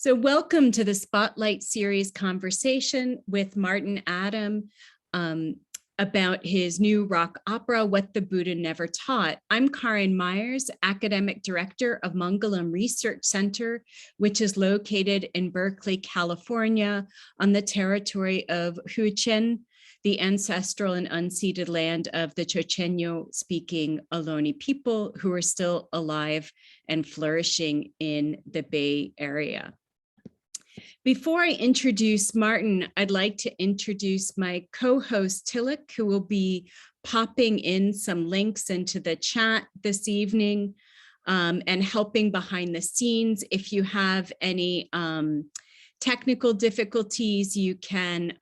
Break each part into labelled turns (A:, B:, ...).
A: So welcome to the Spotlight Series conversation with Martin Adam about his new rock opera, What the Buddha Never Taught. I'm Karen Myers, Academic Director of Mongolian Research Center, which is located in Berkeley, California, on the territory of Huichin, the ancestral and unceded land of the Chochenyo-speaking Ohlone people who are still alive and flourishing in the Bay Area. Before I introduce Martin, I'd like to introduce my co-host Tillich, who will be popping in some links into the chat this evening and helping behind the scenes. If you have any technical difficulties, you can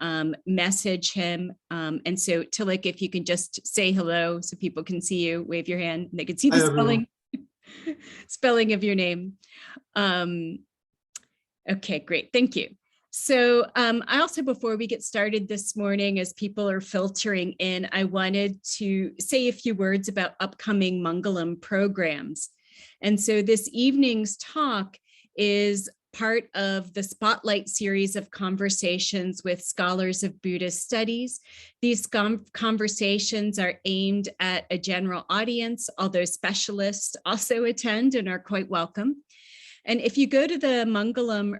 A: message him. And so Tillich, if you can just say hello so people can see you, wave your hand, and they can see the spelling of your name. Okay, great. Thank you. So I also, before we get started this morning, as people are filtering in, I wanted to say a few words about upcoming Mongolian programs. And so this evening's talk is part of the Spotlight series of conversations with scholars of Buddhist studies. These conversations are aimed at a general audience, although specialists also attend and are quite welcome. And if you go to the Mongolian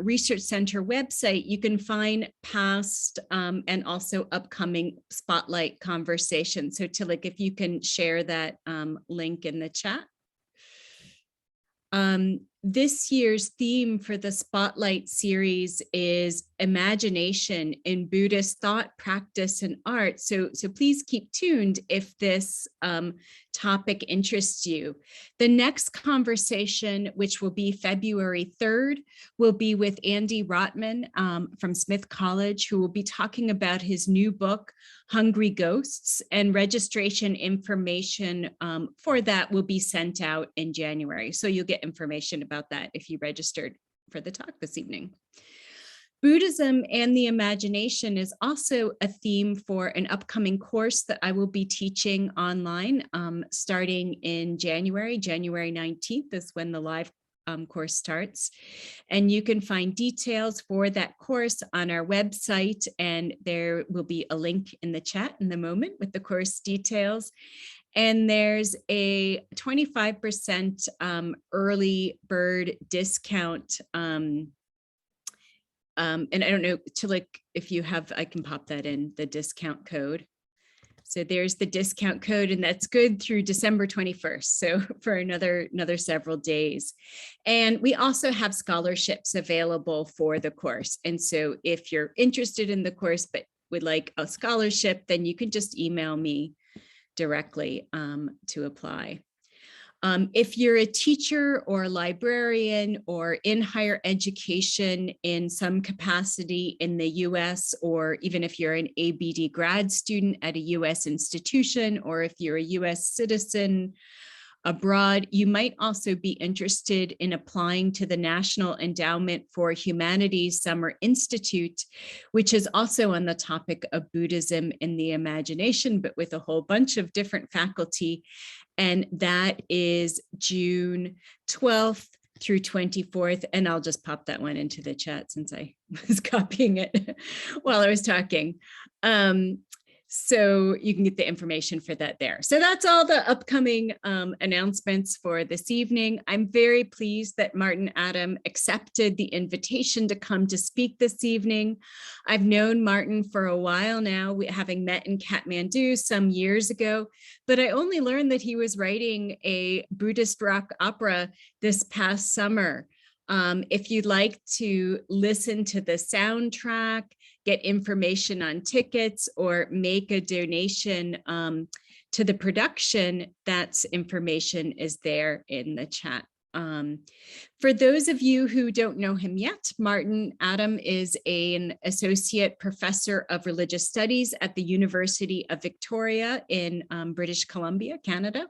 A: Research Center website, you can find past and also upcoming Spotlight conversations. So Tillich, if you can share that link in the chat. This year's theme for the Spotlight series is imagination in Buddhist thought, practice, and art. So please keep tuned if this topic interests you. The next conversation, which will be February 3rd, will be with Andy Rotman from Smith College, who will be talking about his new book, Hungry Ghosts, and registration information for that will be sent out in January. So you'll get information about that if you registered for the talk this evening. Buddhism and the imagination is also a theme for an upcoming course that I will be teaching online starting in January 19th is when the live course starts. And you can find details for that course on our website, and there will be a link in the chat in the moment with the course details. And there's a 25% early bird discount. And I don't know, Tillich, if you have, I can pop that in, the discount code. So there's the discount code, and that's good through December 21st. So for another several days. And we also have scholarships available for the course. And so if you're interested in the course, but would like a scholarship, then you can just email me directly to apply. If you're a teacher or a librarian or in higher education in some capacity in the US, or even if you're an ABD grad student at a US institution, or if you're a US citizen abroad, you might also be interested in applying to the National Endowment for Humanities Summer Institute, which is also on the topic of Buddhism in the imagination, but with a whole bunch of different faculty. And that is June 12th through 24th. And I'll just pop that one into the chat since I was copying it while I was talking. So you can get the information for that there. So that's all the upcoming announcements for this evening. I'm very pleased that Martin Adam accepted the invitation to come to speak this evening. I've known Martin for a while now, having met in Kathmandu some years ago, but I only learned that he was writing a Buddhist rock opera this past summer. If you'd like to listen to the soundtrack, get information on tickets, or make a donation to the production, that's information is there in the chat. For those of you who don't know him yet, Martin Adam is an associate professor of religious studies at the University of Victoria in British Columbia, Canada.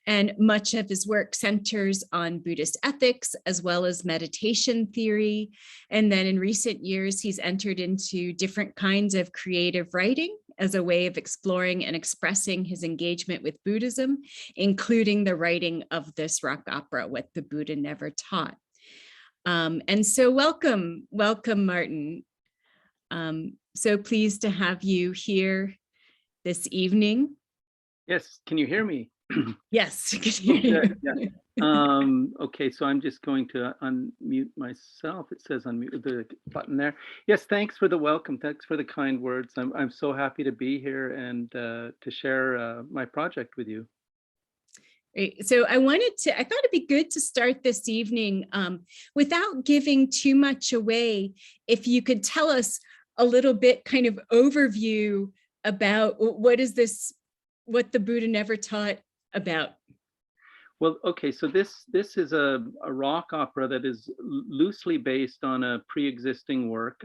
A: And much of his work centers on Buddhist ethics as well as meditation theory. And then in recent years, he's entered into different kinds of creative writing as a way of exploring and expressing his engagement with Buddhism, including the writing of this rock opera, What the Buddha Never Taught. And so welcome, Martin. So pleased to have you here this evening.
B: Yes, can you hear me?
A: Yes, I can hear you.
B: Yeah. Okay, so I'm just going to unmute myself. It says unmute the button there. Yes, thanks for the welcome. Thanks for the kind words. I'm so happy to be here and to share my project with you.
A: Great. So I thought it'd be good to start this evening without giving too much away. If you could tell us a little bit kind of overview about what the Buddha never taught about.
B: Well, okay, so this is a rock opera that is loosely based on a pre-existing work.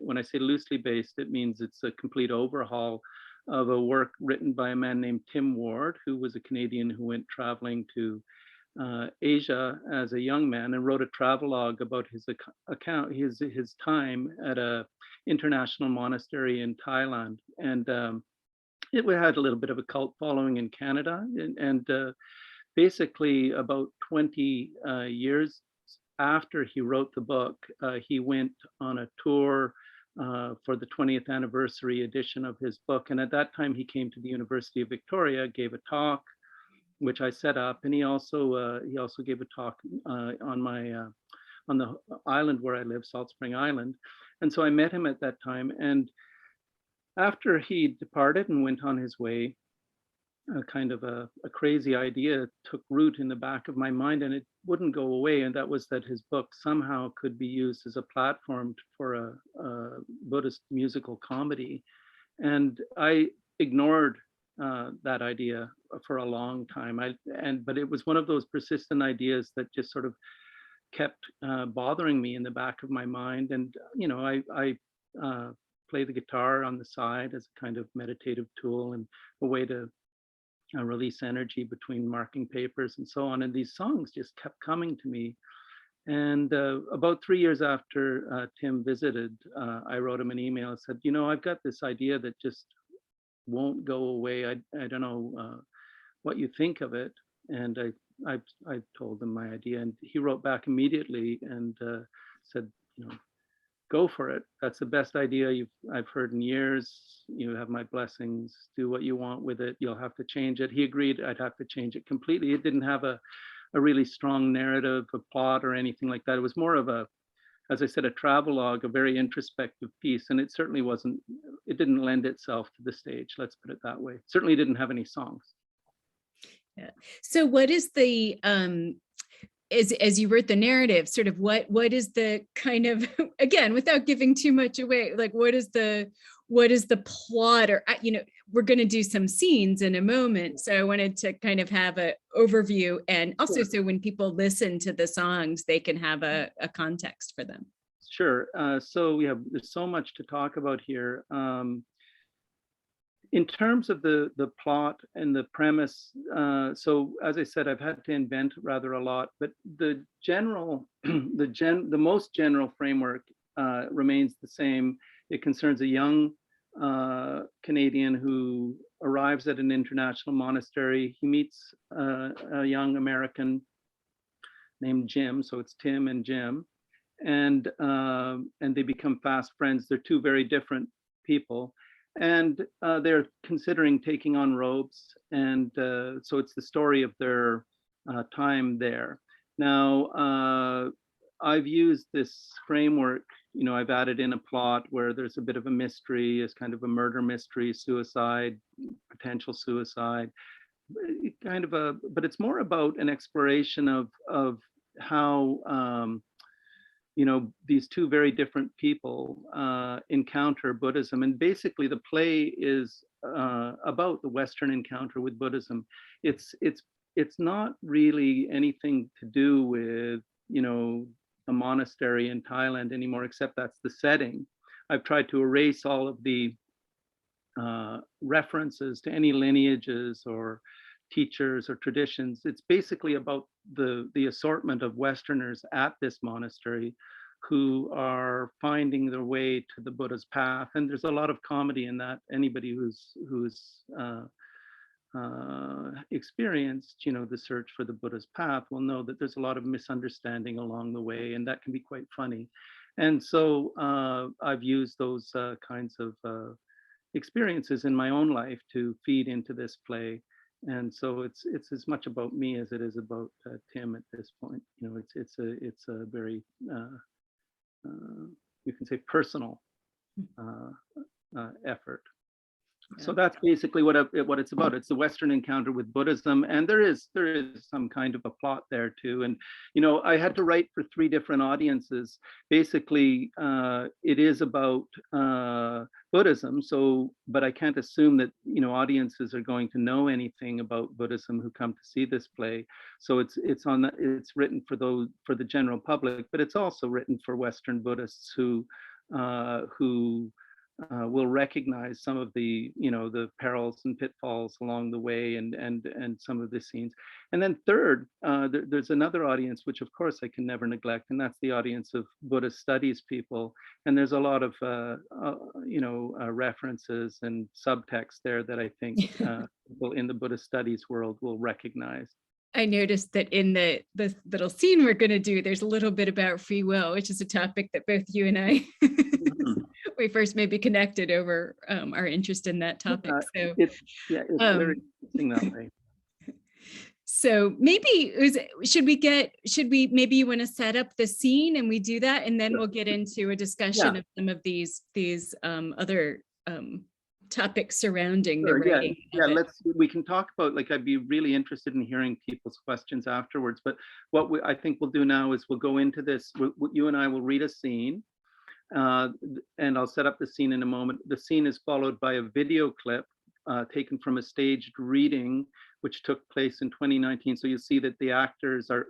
B: When I say loosely based, it means it's a complete overhaul of a work written by a man named Tim Ward, who was a Canadian who went traveling to Asia as a young man and wrote a travelogue about his account, his time at a international monastery in Thailand. And it had a little bit of a cult following in Canada, and basically about 20 years after he wrote the book, he went on a tour for the 20th anniversary edition of his book. And at that time, he came to the University of Victoria, gave a talk, which I set up, and he also gave a talk on the island where I live, Salt Spring Island. And so I met him at that time. And after he departed and went on his way, a kind of a crazy idea took root in the back of my mind, and it wouldn't go away. And that was that his book somehow could be used as a platform for a Buddhist musical comedy. And I ignored that idea for a long time. But it was one of those persistent ideas that just sort of kept bothering me in the back of my mind. And I play the guitar on the side as a kind of meditative tool and a way to release energy between marking papers and so on. And these songs just kept coming to me. And about 3 years after Tim visited, I wrote him an email and said, I've got this idea that just won't go away. I don't know what you think of it. And I told him my idea, and he wrote back immediately and said, go for it. That's the best idea I've heard in years. You have my blessings. Do what you want with it. You'll have to change it. He agreed I'd have to change it completely. It didn't have a really strong narrative, a plot, or anything like that. It was more of as I said, a travelogue, a very introspective piece. And it certainly it didn't lend itself to the stage. Let's put it that way. It certainly didn't have any songs.
A: Yeah. So what is the as you wrote the narrative, sort of what is the kind of, again, without giving too much away, like what is the plot? Or we're going to do some scenes in a moment, so I wanted to kind of have an overview, and also so when people listen to the songs, they can have a context for them.
B: Sure. So there's so much to talk about here. In terms of the plot and the premise, so as I said, I've had to invent rather a lot, but the most general framework remains the same. It concerns a young Canadian who arrives at an international monastery. He meets a young American named Jim, so it's Tim and Jim, and they become fast friends. They're two very different people. And they're considering taking on robes. And so it's the story of their time there. Now, I've used this framework, I've added in a plot where there's a bit of a mystery, as kind of a murder mystery, suicide, potential suicide, but it's more about an exploration of how, these two very different people encounter Buddhism. And basically the play is about the Western encounter with Buddhism. It's not really anything to do with, a monastery in Thailand anymore, except that's the setting. I've tried to erase all of the references to any lineages or teachers or traditions. It's basically about the assortment of Westerners at this monastery who are finding their way to the Buddha's path. And there's a lot of comedy in that. Anybody who's experienced, the search for the Buddha's path will know that there's a lot of misunderstanding along the way, and that can be quite funny. And so I've used those kinds of experiences in my own life to feed into this play. And so it's as much about me as it is about Tim at this point. It's a very you can say personal effort. So that's basically what it's about. It's the Western encounter with Buddhism, and there is some kind of a plot there too. And I had to write for 3 different audiences. Basically, it is about Buddhism. So, but I can't assume that audiences are going to know anything about Buddhism who come to see this play. So it's written for the general public, but it's also written for Western Buddhists who will recognize some of the the perils and pitfalls along the way, and some of the scenes. And then third, there's another audience which of course I can never neglect, and that's the audience of Buddhist studies people. And there's a lot of references and subtext there that I think people in the Buddhist studies world will recognize.
A: I noticed that in the little scene we're going to do, there's a little bit about free will, which is a topic that both you and I we first maybe connected over our interest in that topic. So
B: it's very interesting that way.
A: So maybe maybe you want to set up the scene and we do that, and then we'll get into a discussion of some of these other topics surrounding the writing.
B: We can talk about, I'd be really interested in hearing people's questions afterwards, but what I think we'll do now is we'll go into this. You and I will read a scene, and I'll set up the scene in a moment. The scene is followed by a video clip taken from a staged reading which took place in 2019. So you see that the actors are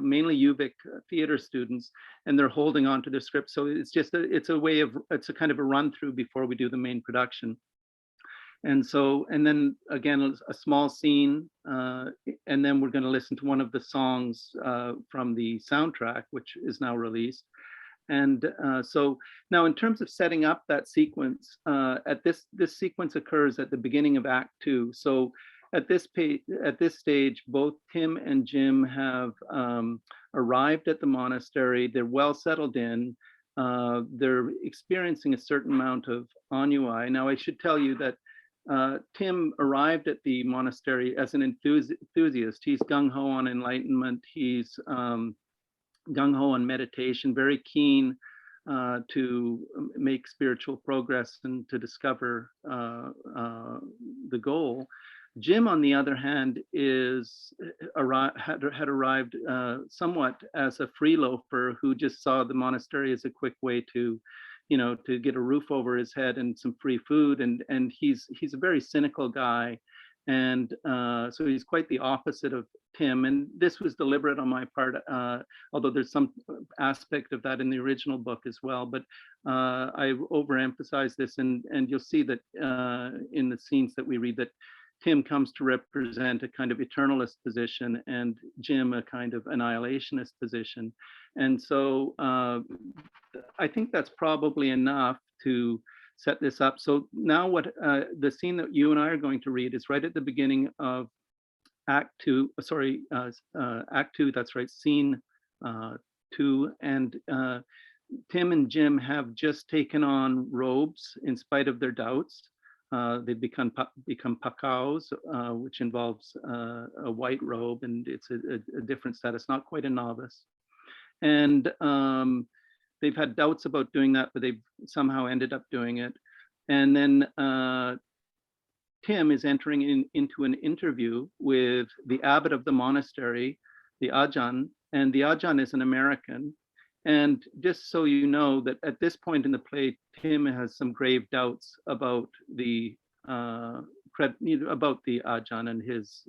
B: mainly UVic theater students, and they're holding on to their script. So it's a kind of a run through before we do the main production. And then again, a small scene, and then we're going to listen to one of the songs from the soundtrack, which is now released. And so now, in terms of setting up that sequence, this sequence occurs at the beginning of Act 2. So at this stage, both Tim and Jim have arrived at the monastery. They're well settled in. They're experiencing a certain amount of ennui. Now, I should tell you that Tim arrived at the monastery as an enthusiast. He's gung-ho on enlightenment. He's gung-ho on meditation, very keen to make spiritual progress and to discover the goal. Jim, on the other hand, had arrived somewhat as a free loafer who just saw the monastery as a quick way to get a roof over his head and some free food. And he's a very cynical guy. And so he's quite the opposite of Tim. And this was deliberate on my part, although there's some aspect of that in the original book as well. But I overemphasize this, and you'll see that in the scenes that we read, that Tim comes to represent a kind of eternalist position, and Jim a kind of annihilationist position. And so I think that's probably enough to set this up. So now the scene that you and I are going to read is right at the beginning of Act 2, Act 2, that's right, Scene 2. And Tim and Jim have just taken on robes in spite of their doubts. They've become pakaos, which involves a white robe, and it's a different status, not quite a novice. And they've had doubts about doing that, but they've somehow ended up doing it. And then Tim is entering into an interview with the abbot of the monastery, the Ajahn, and the Ajahn is an American. And just so you know, that at this point in the play, Tim has some grave doubts about the Ajahn and his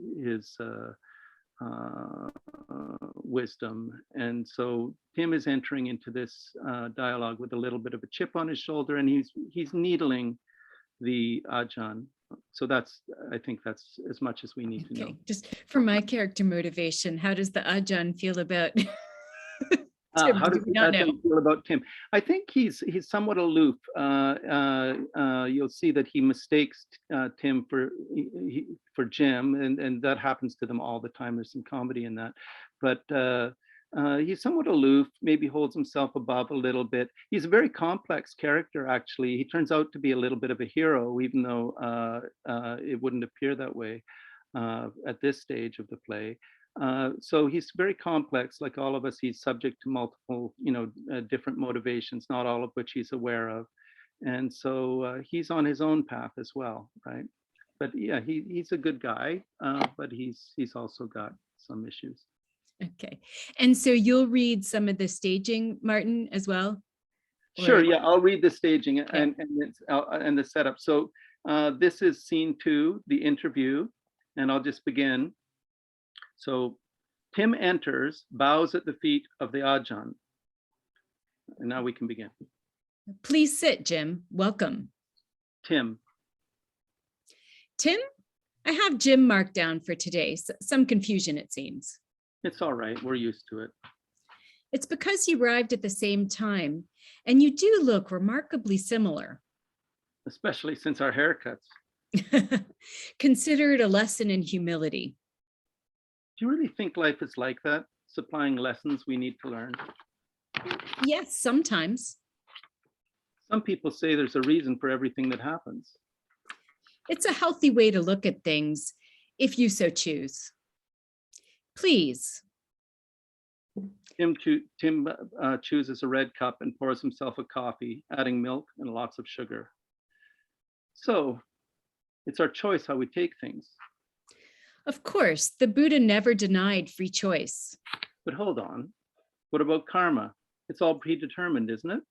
B: wisdom. And so Tim is entering into this dialogue with a little bit of a chip on his shoulder, and he's needling the Ajahn. So I think that's as much as we need to know.
A: Just for my character motivation, how does the Ajahn feel about Tim,
B: How
A: do
B: does
A: we not know?
B: Tim feel about Tim? I think he's somewhat aloof. You'll see that he mistakes Tim for Jim, and that happens to them all the time. There's some comedy in that, but he's somewhat aloof. Maybe holds himself above a little bit. He's a very complex character, actually. He turns out to be a little bit of a hero, even though it wouldn't appear that way at this stage of the play. So he's very complex, like all of us. He's subject to multiple, different motivations, not all of which he's aware of, and so he's on his own path as well, right? But yeah, he's a good guy, but he's also got some issues.
A: Okay. And so you'll read some of the staging, Martin, as well?
B: Sure.
A: Or,
B: Yeah, I'll read the staging
A: yeah.
B: and the setup. So this is scene 2, the interview, and I'll just begin. So Tim enters, bows at the feet of the Ajahn. And now we can begin.
A: Please sit, Jim. Welcome.
B: Tim.
A: Tim, I have Jim marked down for today. Some confusion, it seems.
B: It's all right. We're used to it.
A: It's because you arrived at the same time, and you do look remarkably similar.
B: Especially since our haircuts.
A: Consider it a lesson in humility.
B: Do you really think life is like that? Supplying lessons we need to learn?
A: Yes, sometimes.
B: Some people say there's a reason for everything that happens.
A: It's a healthy way to look at things, if you so choose. Please.
B: Tim chooses a red cup and pours himself a coffee, adding milk and lots of sugar. So, it's our choice how we take things.
A: Of course, the Buddha never denied free choice.
B: But hold on. What about karma? It's all predetermined, isn't it?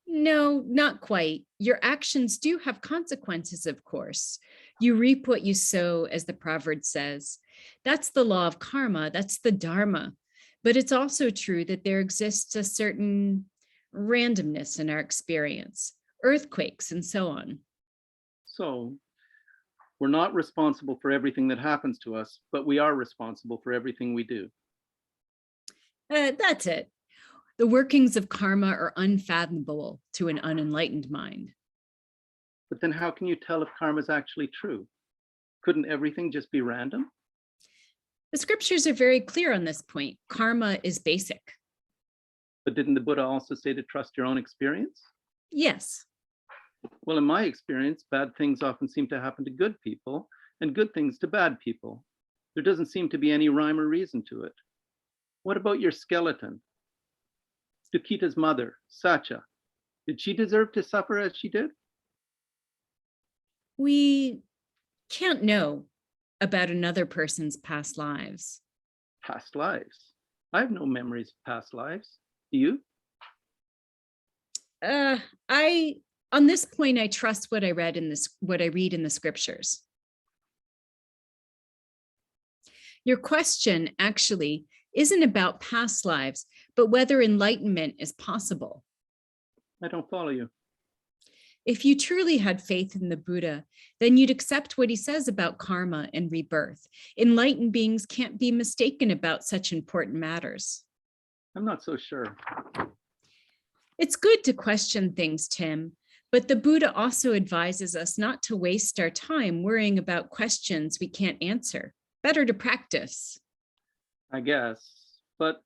A: No, not quite. Your actions do have consequences, of course. You reap what you sow, as the proverb says. That's the law of karma. That's the dharma. But it's also true that there exists a certain randomness in our experience, earthquakes and so on.
B: So, we're not responsible for everything that happens to us, but we are responsible for everything we do.
A: That's it. The workings of karma are unfathomable to an unenlightened mind.
B: But then how can you tell if karma is actually true? Couldn't everything just be random?
A: The scriptures are very clear on this point. Karma is basic.
B: But didn't the Buddha also say to trust your own experience?
A: Yes.
B: Well, in my experience, bad things often seem to happen to good people and good things to bad people. There doesn't seem to be any rhyme or reason to it. What about your skeleton? Dukita's mother, Sacha, did she deserve to suffer as she did?
A: We can't know about another person's past lives.
B: Past lives? I have no memories of past lives. Do you?
A: On this point, I trust what I read in the scriptures. Your question actually isn't about past lives, but whether enlightenment is possible.
B: I don't follow you.
A: If you truly had faith in the Buddha, then you'd accept what he says about karma and rebirth. Enlightened beings can't be mistaken about such important matters.
B: I'm not so sure.
A: It's good to question things, Tim, but the Buddha also advises us not to waste our time worrying about questions we can't answer. Better to practice.
B: I guess, but...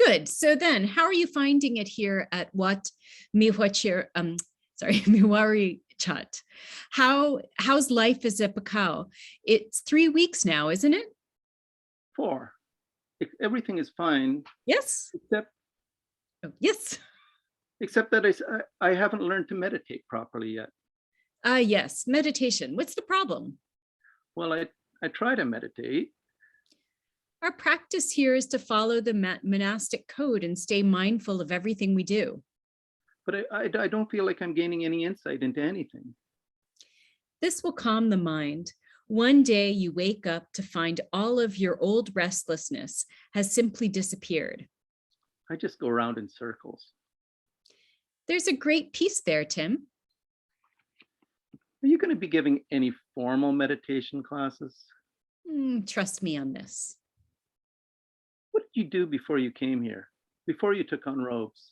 A: Good. So then, how are you finding it here at Miwari Chat? How's life as a Pakao? It's 3 weeks now, isn't it?
B: 4. Everything is fine.
A: Yes. Yes.
B: Except that I haven't learned to meditate properly yet.
A: Yes, meditation. What's the problem?
B: Well, I try to meditate.
A: Our practice here is to follow the monastic code and stay mindful of everything we do.
B: But I don't feel like I'm gaining any insight into anything.
A: This will calm the mind. One day you wake up to find all of your old restlessness has simply disappeared.
B: I just go around in circles.
A: There's a great peace there, Tim.
B: Are you going to be giving any formal meditation classes?
A: Trust me on this.
B: What did you do before you came here? before you took on robes?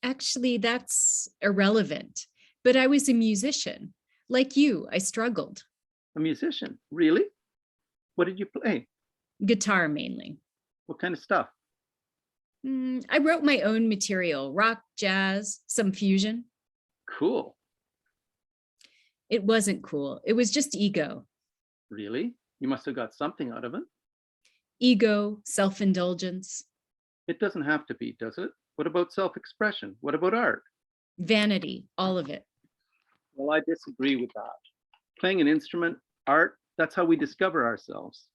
A: Actually, that's irrelevant. But I was a musician. Like you, I struggled.
B: A musician? Really? What did you play?
A: Guitar mainly.
B: What kind of stuff?
A: I wrote my own material, rock, jazz, some fusion.
B: Cool.
A: It wasn't cool. It was just ego.
B: Really? You must have got something out of it.
A: Ego, self-indulgence.
B: It doesn't have to be, does it? What about self-expression? What about art?
A: Vanity, all of it.
B: Well, I disagree with that. Playing an instrument, art, that's how we discover ourselves.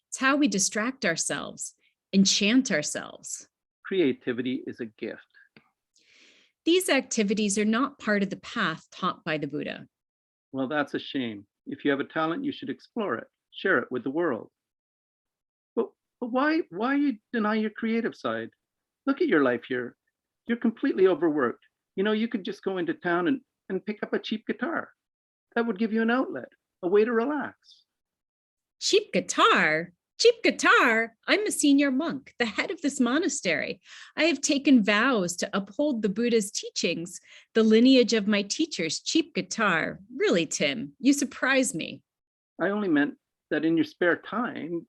A: It's how we distract ourselves, enchant ourselves.
B: Creativity is a gift.
A: These activities are not part of the path taught by the Buddha.
B: Well, that's a shame. If you have a talent, you should explore it, share it with the world. But why you deny your creative side? Look at your life here. You're completely overworked. You know, you could just go into town and pick up a cheap guitar. That would give you an outlet, a way to relax.
A: Cheap guitar? Cheap guitar? I'm a senior monk, the head of this monastery. I have taken vows to uphold the Buddha's teachings, the lineage of my teachers. Cheap guitar. Really, Tim, you surprise me.
B: I only meant that in your spare time.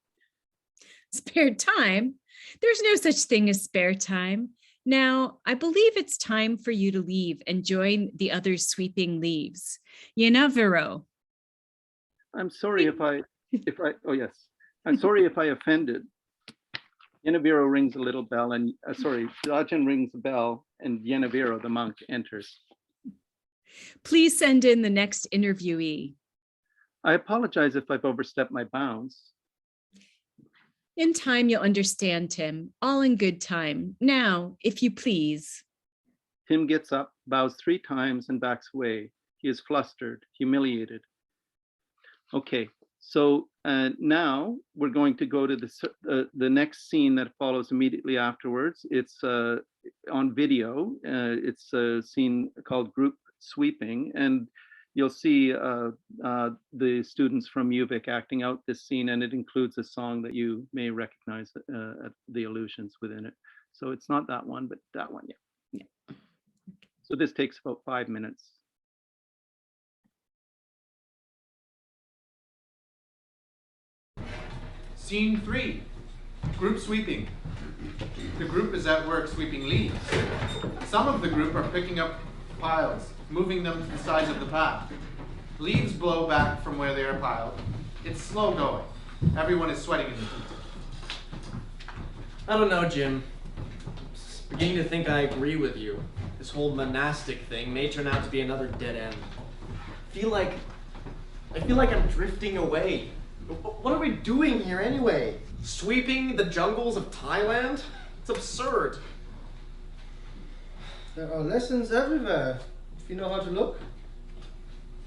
A: Spare time? There's no such thing as spare time. Now, I believe it's time for you to leave and join the others sweeping leaves. Yenaviro.
B: I'm sorry oh yes. I'm sorry if I offended. Yenaviro rings a little bell and, Rajan rings a bell and Yenaviro, the monk, enters.
A: Please send in the next interviewee.
B: I apologize if I've overstepped my bounds.
A: In time, you'll understand, Tim. All in good time. Now, if you please.
B: Tim gets up, bows 3 times, and backs away. He is flustered, humiliated. Okay, so now we're going to go to the next scene that follows immediately afterwards. It's on video. It's a scene called Group Sweeping, and you'll see the students from UVic acting out this scene, and it includes a song that you may recognize the allusions within it. So it's not that one, but that one, yeah. So this takes about 5 minutes.
C: Scene 3, group sweeping. The group is at work sweeping leaves. Some of the group are picking up piles, moving them to the sides of the path. Leaves blow back from where they are piled. It's slow going. Everyone is sweating in the heat.
D: I don't know, Jim. I'm beginning to think I agree with you. This whole monastic thing may turn out to be another dead end. I feel like I'm drifting away. What are we doing here anyway? Sweeping the jungles of Thailand? It's absurd.
E: There are lessons everywhere, if you know how to look.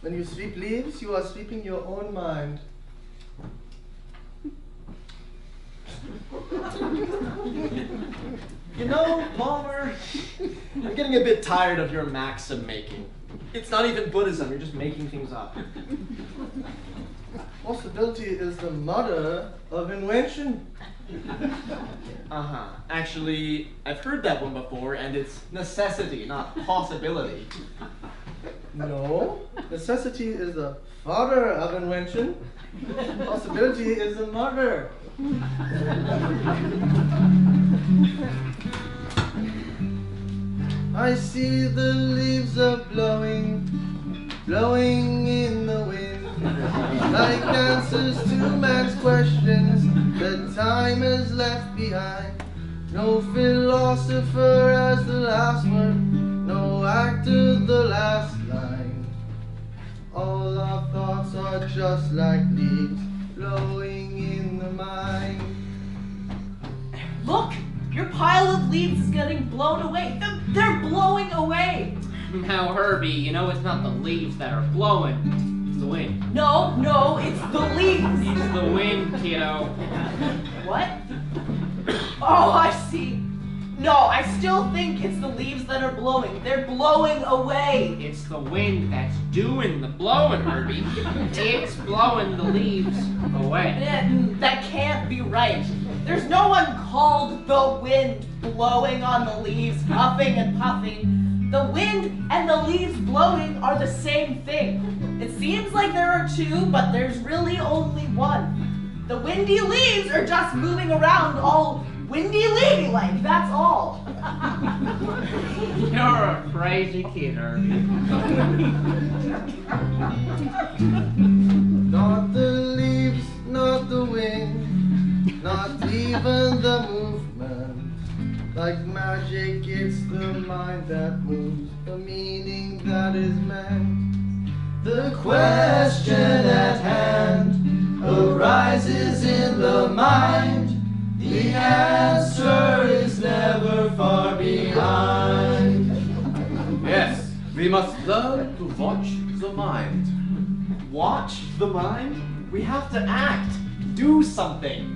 E: When you sweep leaves, you are sweeping your own mind.
D: You know, Palmer, I'm getting a bit tired of your maxim making. It's not even Buddhism, you're just making things up.
E: Possibility is the mother of invention.
D: Uh-huh. Actually, I've heard that one before, and it's necessity, not possibility.
E: No, necessity is the father of invention. Possibility is the mother. I see the leaves are blowing, blowing in the wind. Like answers to man's questions that time has left behind. No philosopher has the last word, no actor the last line. All our thoughts are just like leaves blowing in the mind.
F: Look! Your pile of leaves is getting blown away. They're blowing away!
G: Now, Herbie, you know it's not the leaves that are blowing. It's the wind.
F: No, it's the leaves!
G: It's the wind, kiddo.
F: What? Oh, I see. No, I still think it's the leaves that are blowing. They're blowing away.
G: It's the wind that's doing the blowing, Herbie. It's blowing the leaves away.
F: That can't be right. There's no one called the wind blowing on the leaves, puffing and puffing. The wind and the leaves blowing are the same thing. It seems like there are two, but there's really only one. The windy leaves are just moving around all windy-leavy-like, that's all.
G: You're a crazy kid, Herbie.
E: Not the leaves, not the wind, not even the movement. Like magic, it's the mind that moves, the meaning that is meant. The question at hand arises in the mind. The answer is never far behind.
H: Yes, we must learn to watch the mind.
D: Watch the mind? We have to act, do something.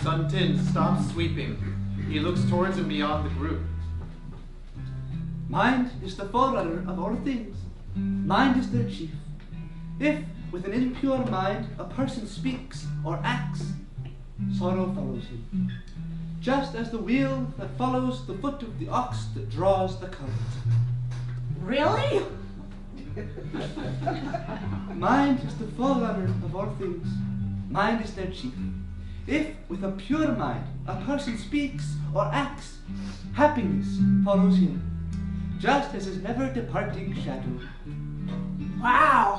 C: Sun Tin stops sweeping. He looks towards and beyond the group.
I: Mind is the forerunner of all things. Mind is their chief. If, with an impure mind, a person speaks or acts, sorrow follows him. Just as the wheel that follows the foot of the ox that draws the cart.
F: Really?
I: Mind is the forerunner of all things. Mind is their chief. If, with a pure mind, a person speaks or acts, happiness follows him, just as his never departing shadow.
F: Wow.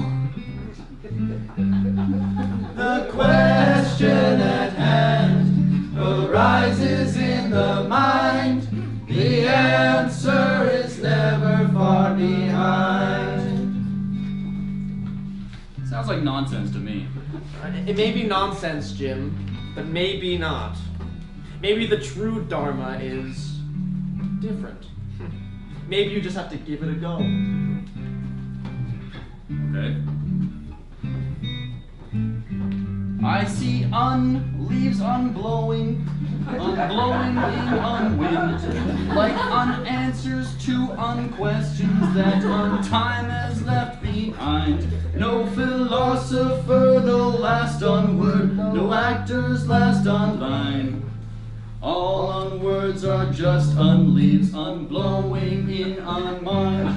E: The question at hand arises in the mind. The answer is never far behind.
H: Sounds like nonsense to me.
D: It may be nonsense, Jim, but maybe not. Maybe the true Dharma is different. Maybe you just have to give it a go.
H: Okay. I see leaves unblowing, unblowing in unwind, like unanswers to unquestions that untime has left behind. No philosopher, no last on word, no actors last on line. All on words are just unleaves, unblowing in unmind.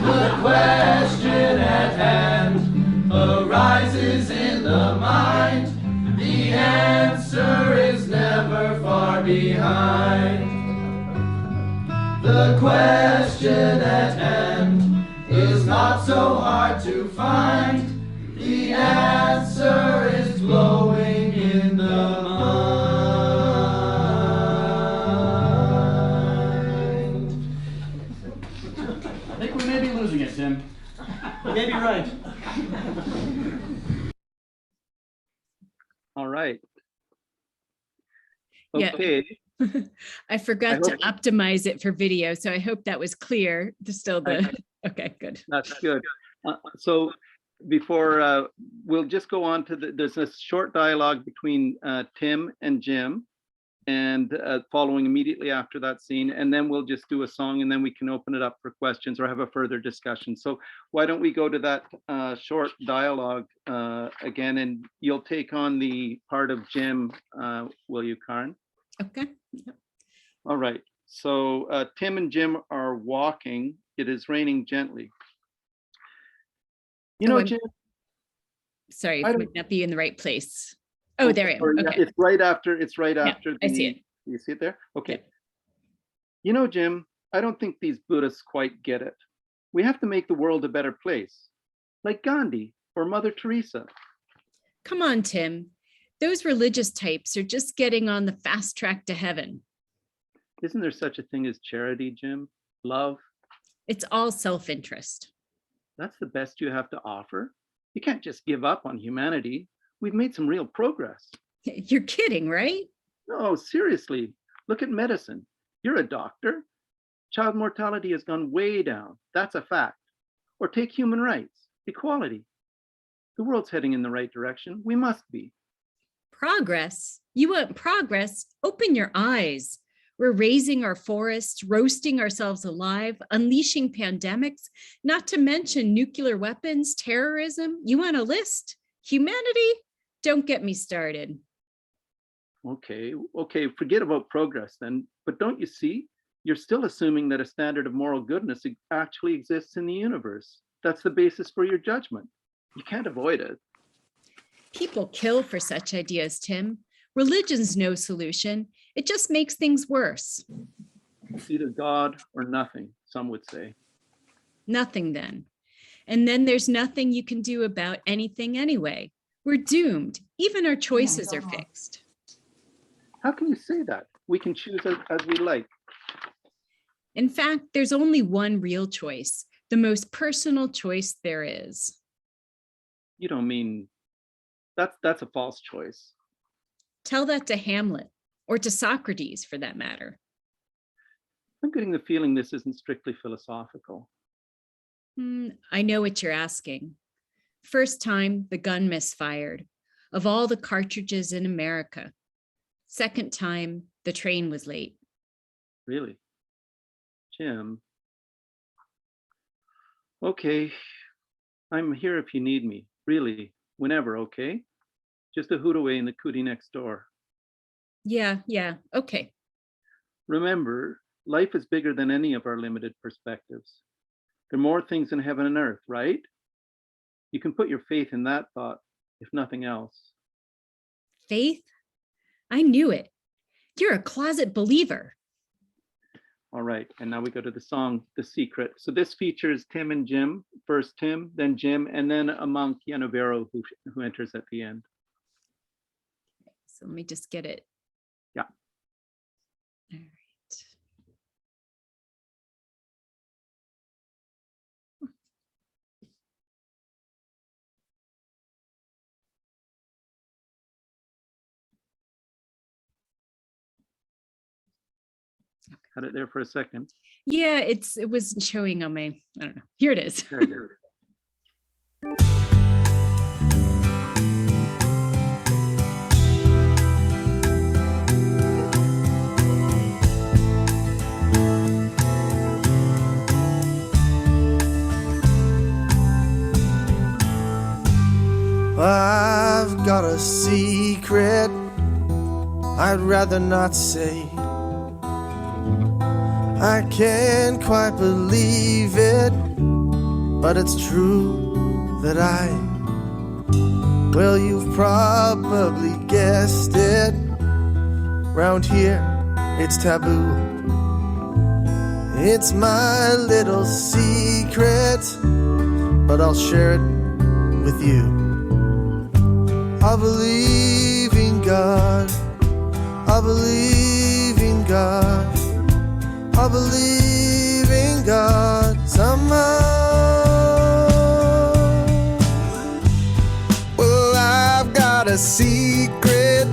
H: The question at hand arises in the mind. The answer is never far behind. The question at hand is not so hard to find. The answer is blowing in the mind. I think we may be losing it, Tim.
D: You may be right.
B: All right.
A: Yeah.
B: Okay.
A: I forgot to optimize it for video, so I hope that was clear. Okay, good.
B: That's good. So before we'll just go on to there's a short dialogue between Tim and Jim, and following immediately after that scene, and then we'll just do a song, and then we can open it up for questions or have a further discussion. So why don't we go to that short dialogue again, and you'll take on the part of Jim, will you, Karen?
A: Okay. Yep.
B: All right. So Tim and Jim are walking. It is raining gently. You know, Jim.
A: Sorry, it might not be in the right place. Oh, there I am. Okay.
B: It's right after.
A: I see it.
B: You see it there? Okay.
A: Yeah.
B: You know, Jim, I don't think these Buddhists quite get it. We have to make the world a better place, like Gandhi or Mother Teresa.
A: Come on, Tim. Those religious types are just getting on the fast track to heaven.
B: Isn't there such a thing as charity, Jim? Love?
A: It's all self-interest.
B: That's the best you have to offer? You can't just give up on humanity. We've made some real progress.
A: You're kidding, right?
B: No, seriously. Look at medicine. You're a doctor. Child mortality has gone way down. That's a fact. Or take human rights, equality. The world's heading in the right direction. We must be.
A: Progress? You want progress? Open your eyes. We're raising our forests, roasting ourselves alive, unleashing pandemics, not to mention nuclear weapons, terrorism. You want a list? Humanity? Don't get me started.
B: Okay, forget about progress then. But don't you see? You're still assuming that a standard of moral goodness actually exists in the universe. That's the basis for your judgment. You can't avoid it.
A: People kill for such ideas, Tim. Religion's no solution. It just makes things worse.
B: It's either God or nothing, some would say.
A: Nothing then. And then there's nothing you can do about anything anyway. We're doomed. Even our choices are fixed.
B: How can you say that? We can choose as we like.
A: In fact, there's only one real choice, the most personal choice there is.
B: You don't mean that's a false choice.
A: Tell that to Hamlet, or to Socrates for that matter.
B: I'm getting the feeling this isn't strictly philosophical.
A: I know what you're asking. First time, the gun misfired. Of all the cartridges in America. Second time, the train was late.
B: Really? Jim? Okay, I'm here if you need me. Really, whenever, okay? Just a hoot away in the cootie next door.
A: Yeah, okay.
B: Remember, life is bigger than any of our limited perspectives. There are more things in heaven and earth, right? You can put your faith in that thought, if nothing else.
A: Faith? I knew it. You're a closet believer.
B: All right, and now we go to the song, The Secret. So this features Tim and Jim, first Tim, then Jim, and then a monk, Yanovero, who enters at the end.
A: So let me just get it.
B: Yeah.
A: All right.
B: Had it there for a second.
A: Yeah, it was showing on my, I don't know. Here it is.
B: There it is.
E: I've got a secret I'd rather not say. I can't quite believe it, but it's true that well, you've probably guessed it. Round here, it's taboo. It's my little secret, but I'll share it with you. I believe in God. I believe in God. I believe in God somehow. Well, I've got a secret.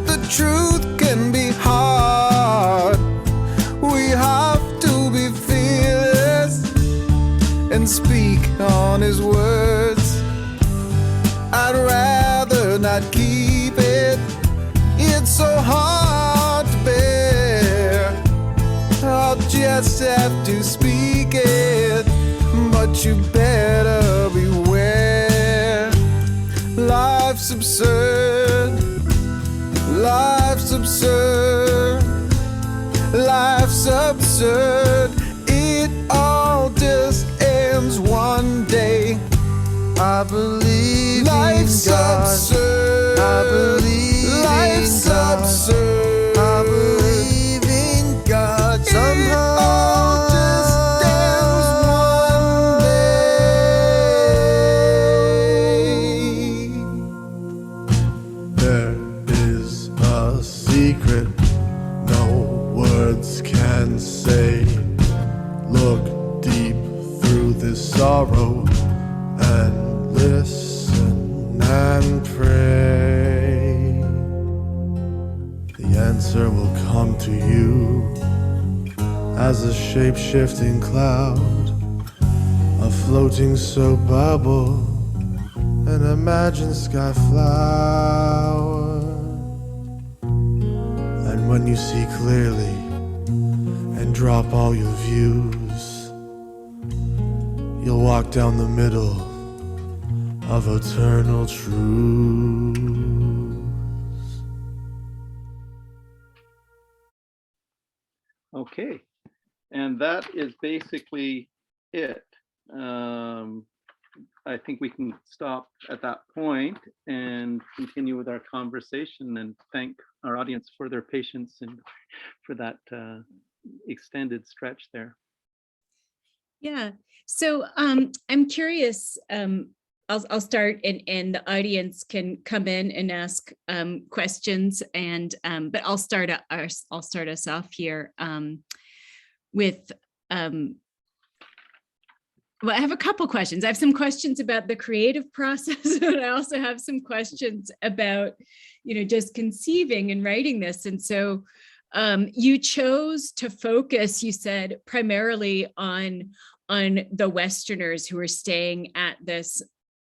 E: The truth can be hard. We have to be fearless and speak on His words. I'd rather not keep it. It's so hard to bear. I'll just have to speak it, but you better beware. Life's absurd. Life's absurd. Life's absurd. It all just ends one day. I believe
H: Life's
E: in God.
H: absurd.
E: I believe
H: Life's
E: in God.
H: absurd.
E: I believe in God somehow.
H: It all just ends one day. There is a secret no words can say. Look deep through this sorrow and listen and pray. The answer will come to you as a shape-shifting cloud, a floating soap bubble, an imagined sky flower. And when you see clearly and drop all your views, you'll walk down the middle of eternal truths.
B: Okay, and that is basically it. I think we can stop at that point and continue with our conversation, and thank our audience for their patience and for that extended stretch there.
A: Yeah. So I'm curious. I'll start, and the audience can come in and ask questions. And but I'll start us off here with. Well, I have a couple questions. I have some questions about the creative process, but I also have some questions about, just conceiving and writing this. And so you chose to focus, you said, primarily on the Westerners who were staying at this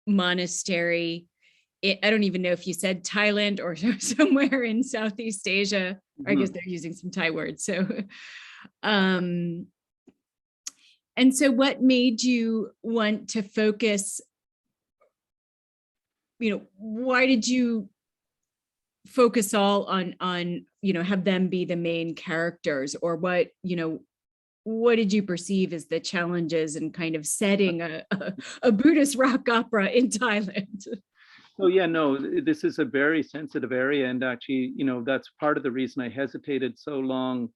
A: monastery. I don't even know if you said Thailand or somewhere in Southeast Asia. I guess they're using some Thai words. So, and so what made you want to focus, why did you focus all on, have them be the main characters, or what did you perceive as the challenges in kind of setting a Buddhist rock opera in Thailand?
B: Oh yeah, no, this is a very sensitive area. And actually, that's part of the reason I hesitated so long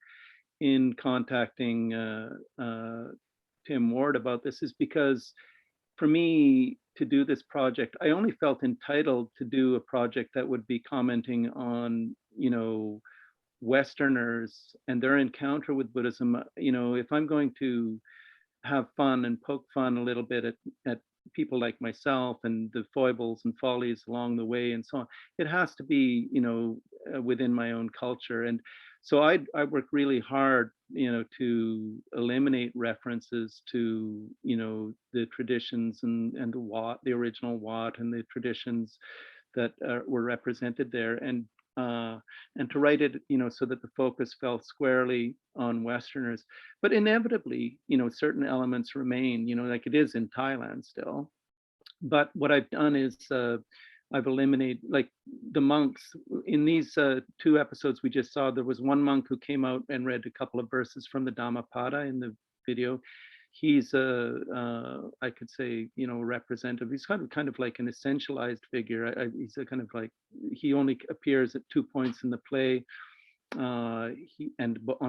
B: in contacting Tim Ward about this, is because for me to do this project, I only felt entitled to do a project that would be commenting on, Westerners and their encounter with Buddhism. If I'm going to have fun and poke fun a little bit at people like myself and the foibles and follies along the way and so on, it has to be, within my own culture. And so I work really hard, to eliminate references to, the traditions and the Wat, the original Wat, and the traditions that were represented there, and to write it, so that the focus fell squarely on Westerners. But inevitably, certain elements remain, like it is in Thailand still. But what I've done is I've eliminated, like, the monks in these 2 episodes we just saw. There was one monk who came out and read a couple of verses from the Dhammapada in the video. He's I could say, representative. He's kind of like an essentialized figure. He's a kind of like, he only appears at 2 points in the play. On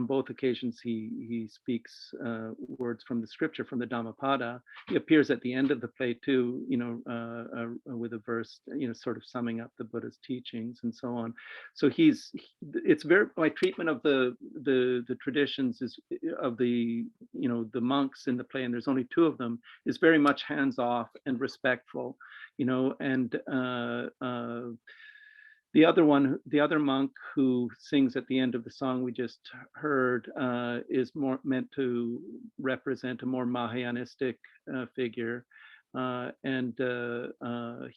B: both occasions he speaks words from the scripture, from the Dhammapada. He appears at the end of the play too, with a verse, sort of summing up the Buddha's teachings and so on. So it's very, my treatment of the traditions is of the monks in the play, and there's only 2 of them, is very much hands off and respectful, and the other monk who sings at the end of the song we just heard is more meant to represent a more Mahayanistic figure, and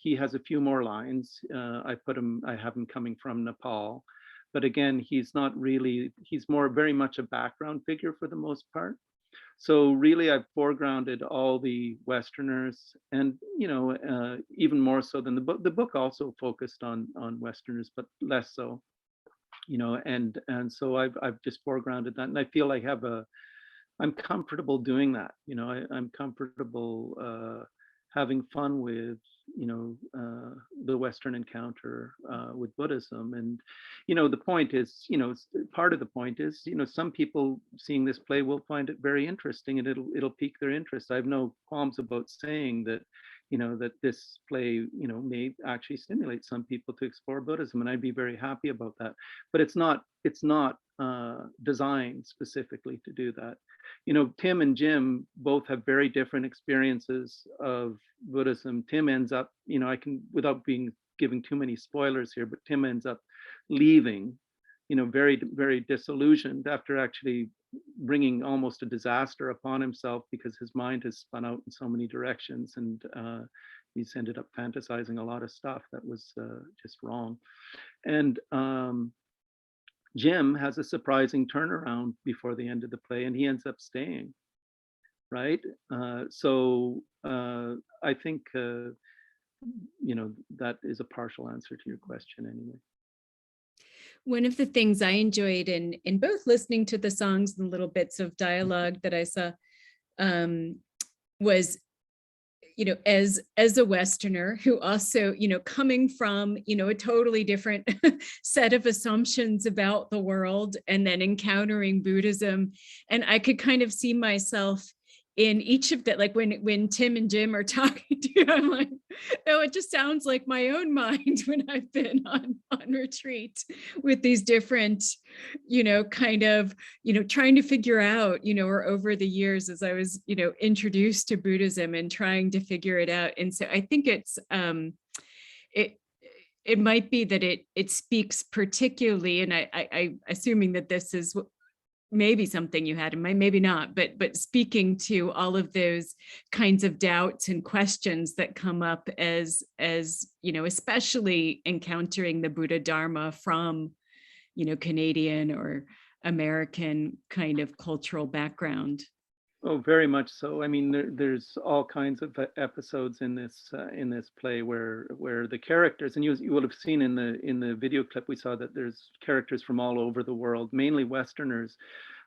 B: he has a few more lines. I have him coming from Nepal, but again, he's very much a background figure for the most part. So really, I've foregrounded all the Westerners, and even more so than the book. The book also focused on Westerners, but less so. And so I've just foregrounded that, and I feel I'm comfortable doing that. I'm comfortable having fun with the Western encounter with Buddhism. And the point is, part of the point is, some people seeing this play will find it very interesting, and it'll pique their interest. I have no qualms about saying that that this play may actually stimulate some people to explore Buddhism, and I'd be very happy about that. But it's not designed specifically to do that. Tim and Jim both have very different experiences of Buddhism. Tim ends up, I can, without giving too many spoilers here, but Tim ends up leaving, very, very disillusioned after actually bringing almost a disaster upon himself, because his mind has spun out in so many directions, and he's ended up fantasizing a lot of stuff that was just wrong. And Jim has a surprising turnaround before the end of the play, and he ends up staying, right? So I think, that is a partial answer to your question anyway.
A: One of the things I enjoyed in both listening to the songs and little bits of dialogue that I saw was, as a Westerner who also, coming from, a totally different set of assumptions about the world and then encountering Buddhism. And I could kind of see myself in each of that, like when Tim and Jim are talking to you, I'm like, oh, it just sounds like my own mind when I've been on retreat with these different, kind of, trying to figure out, or over the years as I was, introduced to Buddhism and trying to figure it out. And so I think it's, it might be that it speaks particularly, and I assuming that this is maybe something you had in mind, maybe not, but speaking to all of those kinds of doubts and questions that come up as especially encountering the Buddha Dharma from, Canadian or American kind of cultural background.
B: Oh, very much so. I mean, there's all kinds of episodes in this play where the characters, and you will have seen in the video clip we saw that there's characters from all over the world, mainly Westerners,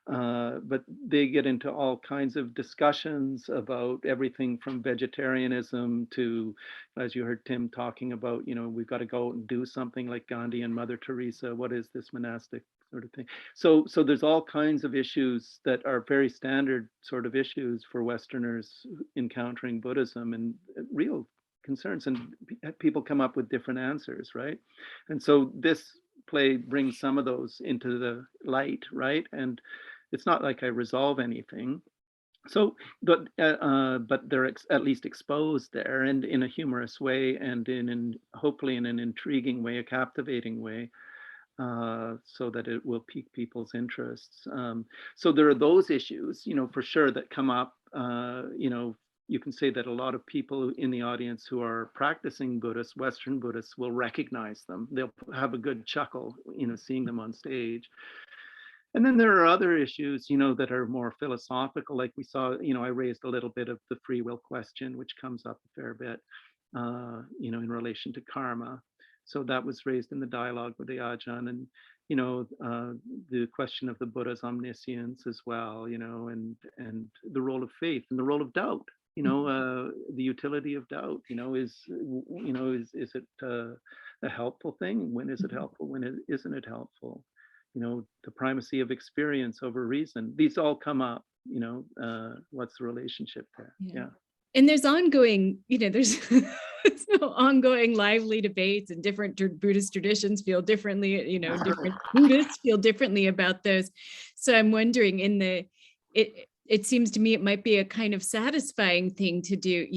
B: but they get into all kinds of discussions about everything from vegetarianism to, as you heard Tim talking about, we've got to go out and do something like Gandhi and Mother Teresa. What is this monastic sort of thing? So there's all kinds of issues that are very standard sort of issues for Westerners encountering Buddhism, and real concerns, and people come up with different answers, right? And so this play brings some of those into the light, right? And it's not like I resolve anything. So, but they're at least exposed there, and in a humorous way, and hopefully in an intriguing way, a captivating way. So that it will pique people's interests. So there are those issues, for sure, that come up. You can say that a lot of people in the audience who are practicing Buddhists, Western Buddhists, will recognize them. They'll have a good chuckle, seeing them on stage. And then there are other issues, that are more philosophical, like we saw, I raised a little bit of the free will question, which comes up a fair bit, in relation to karma. So that was raised in the dialogue with the Ajahn, and the question of the Buddha's omniscience as well, and the role of faith and the role of doubt. The utility of doubt. Is it a helpful thing? When is it helpful? When isn't it helpful? The primacy of experience over reason. These all come up. What's the relationship there? Yeah.
A: And there's ongoing, there's ongoing lively debates, and different Buddhist traditions feel differently, different Buddhists feel differently about those. So I'm wondering, it seems to me it might be a kind of satisfying thing to do,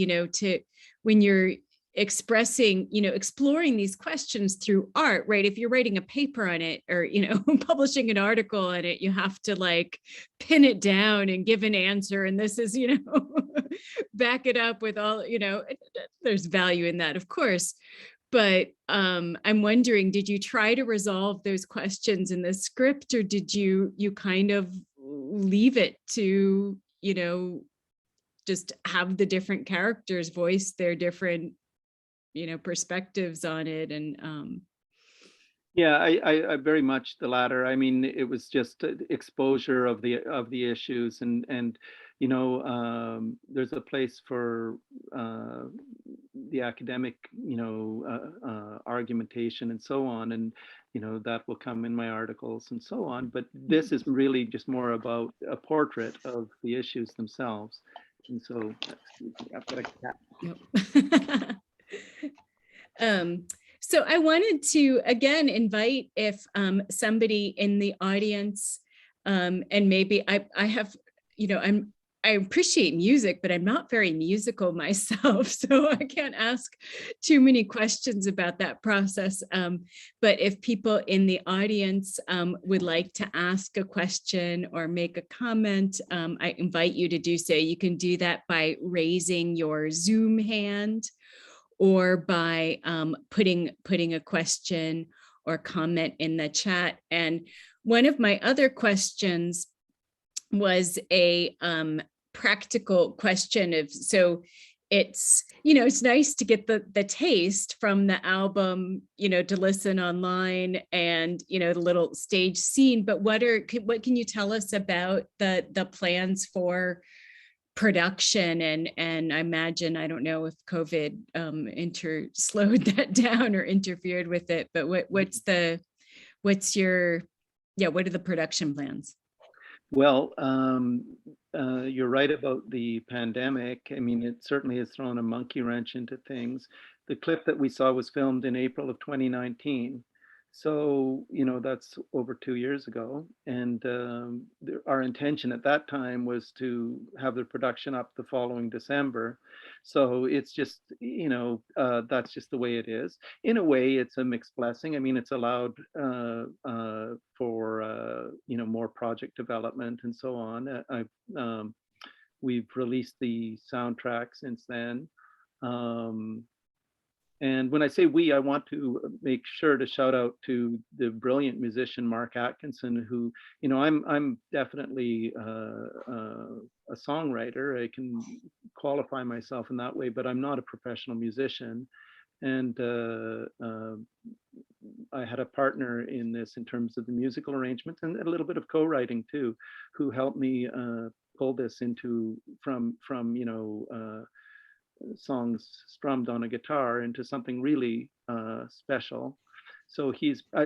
A: when you're expressing, exploring these questions through art, right? If you're writing a paper on it, or, publishing an article on it, you have to like pin it down and give an answer. And this is, back it up with all, there's value in that, of course. But I'm wondering, did you try to resolve those questions in the script, or did you kind of leave it to, just have the different characters voice their different perspectives on it? And
B: yeah, I very much the latter. I mean, it was just exposure of the issues, and there's a place for the academic argumentation and so on, and that will come in my articles and so on. But this is really just more about a portrait of the issues themselves. And so, excuse me, I've got a cat.
A: So I wanted to again invite, if somebody in the audience, and maybe I have, I appreciate music, but I'm not very musical myself, so I can't ask too many questions about that process. But if people in the audience would like to ask a question or make a comment, I invite you to do so. You can do that by raising your Zoom hand, or by putting a question or comment in the chat. And one of my other questions was a practical question of, so it's, you know, it's nice to get the taste from the album, you know, to listen online and, you know, the little stage scene, but what can you tell us about the plans for production? And I imagine, I don't know if COVID slowed that down or interfered with it, but what are the production plans?
B: Well, you're right about the pandemic. I mean, it certainly has thrown a monkey wrench into things. The clip that we saw was filmed in April of 2019. So, you know, that's over 2 years ago. And our intention at that time was to have the production up the following December. So it's just, you know, that's just the way it is. In a way, it's a mixed blessing. I mean, it's allowed for, you know, more project development and so on. We've released the soundtrack since then. And when I say we, I want to make sure to shout out to the brilliant musician Mark Atkinson, who, you know, I'm definitely a songwriter. I can qualify myself in that way, but I'm not a professional musician. And I had a partner in this in terms of the musical arrangements and a little bit of co-writing too, who helped me pull this into from you know, songs strummed on a guitar into something really special. So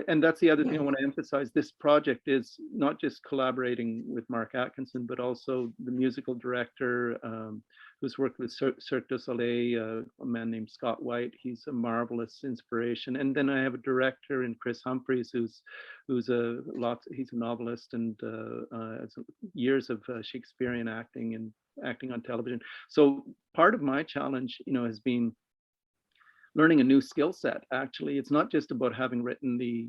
B: and that's the other thing I want to emphasize. This project is not just collaborating with Mark Atkinson, but also the musical director who's worked with Cirque du Soleil, a man named Scott White. He's a marvelous inspiration. And then I have a director in Chris Humphreys, he's a novelist and has years of Shakespearean acting and acting on television. So part of my challenge, you know, has been learning a new skill set. Actually, it's not just about having written the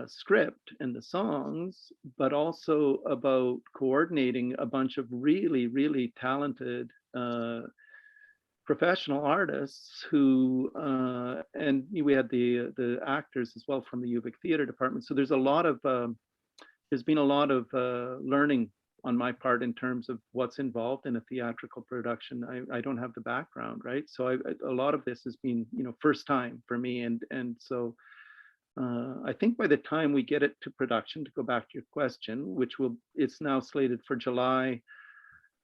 B: script and the songs, but also about coordinating a bunch of really, really talented professional artists who, and we had the actors as well from the UVic Theater Department. So there's been a lot of learning on my part in terms of what's involved in a theatrical production. I don't have the background, right? So a lot of this has been, you know, first time for me. And so I think by the time we get it to production, to go back to your question, it's now slated for July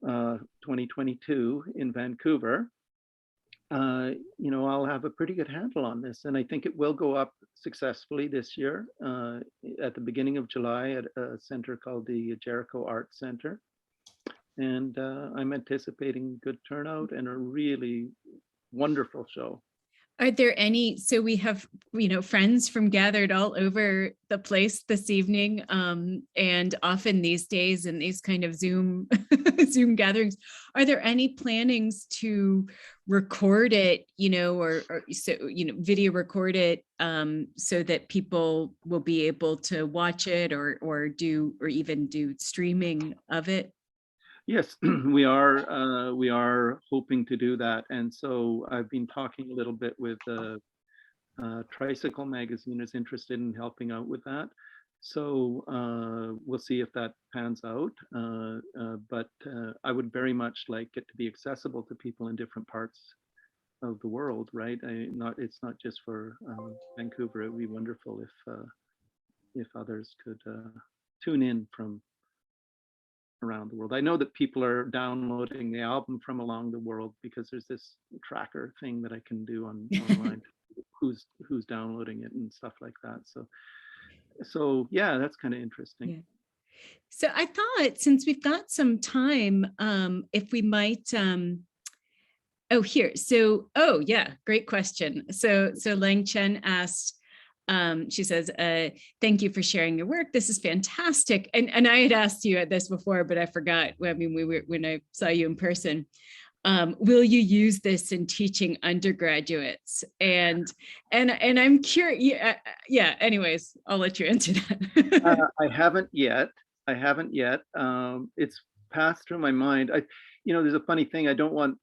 B: 2022 in Vancouver, you know, I'll have a pretty good handle on this. And I think it will go up successfully this year at the beginning of July at a center called the Jericho Arts Center. And I'm anticipating good turnout and a really wonderful show.
A: Are there any, so we have, you know, friends from gathered all over the place this evening, and often these days in these kind of Zoom gatherings, are there any plannings to record it, you know, or so, you know, video record it, so that people will be able to watch it or even do streaming of it?
B: Yes, we are hoping to do that. And so I've been talking a little bit with Tricycle Magazine is interested in helping out with that. So we'll see if that pans out. But I would very much like it to be accessible to people in different parts of the world, right? It's not just for Vancouver. It would be wonderful if others could tune in from around the world. I know that people are downloading the album from along the world because there's this tracker thing that I can do online, who's downloading it and stuff like that. So yeah, that's kind of interesting.
A: Yeah. So I thought, since we've got some time, if we might, great question. So Lang Chen asked, she says, thank you for sharing your work. This is fantastic. And I had asked you this before, but I forgot. I mean, when I saw you in person, will you use this in teaching undergraduates? And I'm curious. Yeah. Anyways, I'll let you answer that.
B: I haven't yet. It's passed through my mind. There's a funny thing. I don't want,